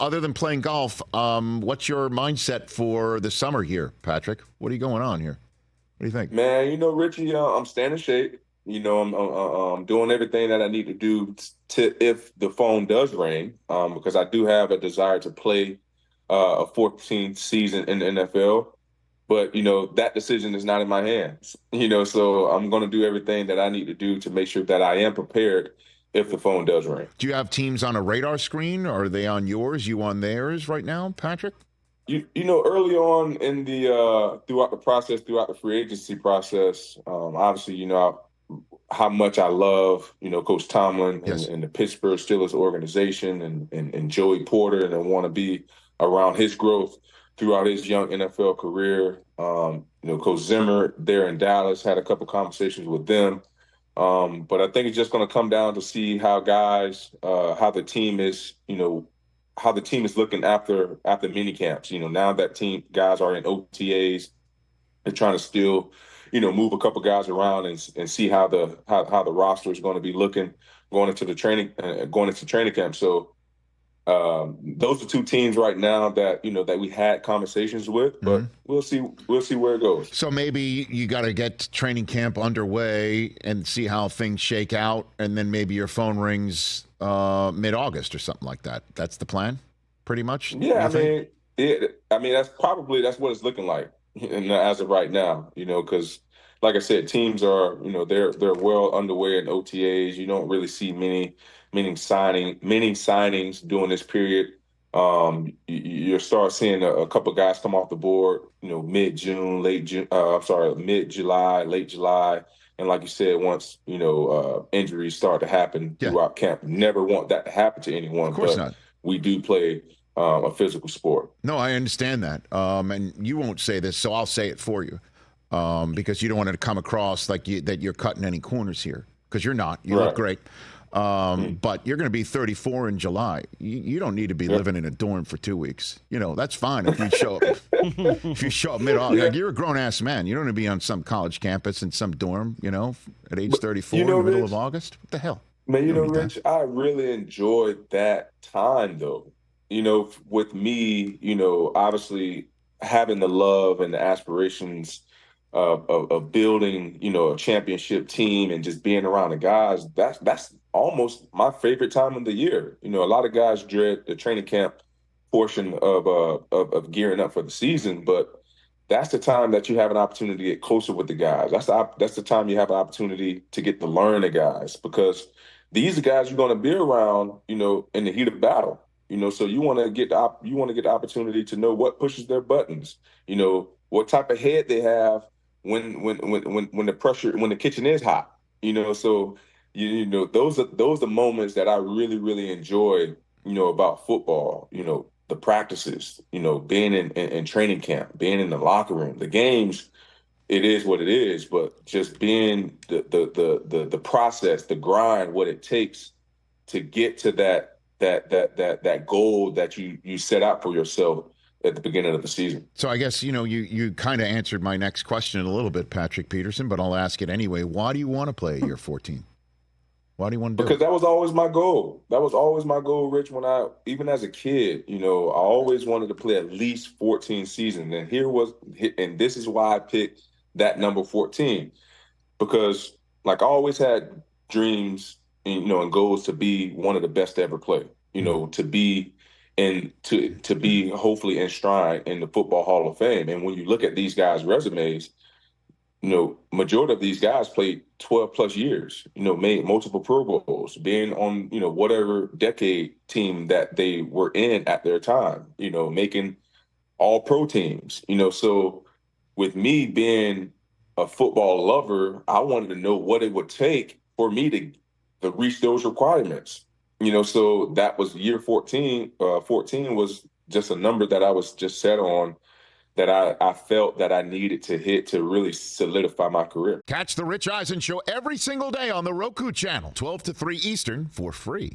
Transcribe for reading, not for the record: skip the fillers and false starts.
other than playing golf, what's your mindset for the summer here, Patrick? What are you going on here? What do you think? Man, Richie, I'm staying in shape. I'm doing everything that I need to do to if the phone does ring, because I do have a desire to play a 14th season in the NFL. But that decision is not in my hands. So I'm going to do everything that I need to do to make sure that I am prepared if the phone does ring. Do you have teams on a radar screen? Are they on yours? You on theirs right now, Patrick? Early on in the throughout the free agency process, obviously, how much I love, Coach Tomlin Yes. and the Pittsburgh Steelers organization and Joey Porter, and I want to be around his growth throughout his young NFL career. Coach Zimmer there in Dallas, had a couple conversations with them. But I think it's just going to come down to see how how the team is, how the team is looking after mini camps. Now that guys are in OTAs, they're trying to still, move a couple guys around and see how the roster is going to be looking going into training camp. So those are two teams right now that that we had conversations with, but we'll see where it goes. So maybe you got to get training camp underway and see how things shake out, and then maybe your phone rings mid-August or something like that. That's the plan, pretty much. Yeah, that's what it's looking like as of right now. Because like I said, teams are they're well underway in OTAs. You don't really see many signings during this period. You start seeing a couple guys come off the board, mid-June, mid-July, late July. And like you said, once, injuries start to happen throughout camp, never want that to happen to anyone. Of course not. We do play a physical sport. No, I understand that. And you won't say this, so I'll say it for you. Because you don't want it to come across like that you're cutting any corners here, because you're not. You look great. But you're going to be 34 in July. You don't need to be living in a dorm for 2 weeks. That's fine if you show up. If you show up mid-August, like, you're a grown-ass man. You don't want to be on some college campus in some dorm, at age 34 in the middle of August. What the hell? Man, Rich, I really enjoyed that time, though. With me, obviously having the love and the aspirations of building, a championship team and just being around the guys, that's almost my favorite time of the year. A lot of guys dread the training camp portion of gearing up for the season, but that's the time that you have an opportunity to get closer with the guys. That's the time you have an opportunity to get to learn the guys, because these are guys you're going to be around, in the heat of battle. So you want to get the opportunity to know what pushes their buttons, what type of head they have when the kitchen is hot, so those are the moments that I really, really enjoy, about football, the practices, being in training camp, being in the locker room, the games. It is what it is, but just being the process, the grind, what it takes to get to that goal that you set out for yourself at the beginning of the season. So I guess, you kind of answered my next question a little bit, Patrick Peterson, but I'll ask it anyway. Why do you want to play year 14? Why do you want to do Because it? that was always my goal. That was always my goal, Rich, even as a kid, I always wanted to play at least 14 seasons. And this is why I picked that number 14, because I always had dreams, and goals to be one of the best to ever play, to be to be hopefully enshrined in the Football Hall of Fame. And when you look at these guys' resumes, majority of these guys played 12 plus years, made multiple Pro Bowls, being on, whatever decade team that they were in at their time, making all pro teams, so with me being a football lover, I wanted to know what it would take for me to reach those requirements. So that was year 14. 14 was just a number that I was just set on, that I felt that I needed to hit to really solidify my career. Catch the Rich Eisen Show every single day on the Roku channel, 12 to 3 Eastern, for free.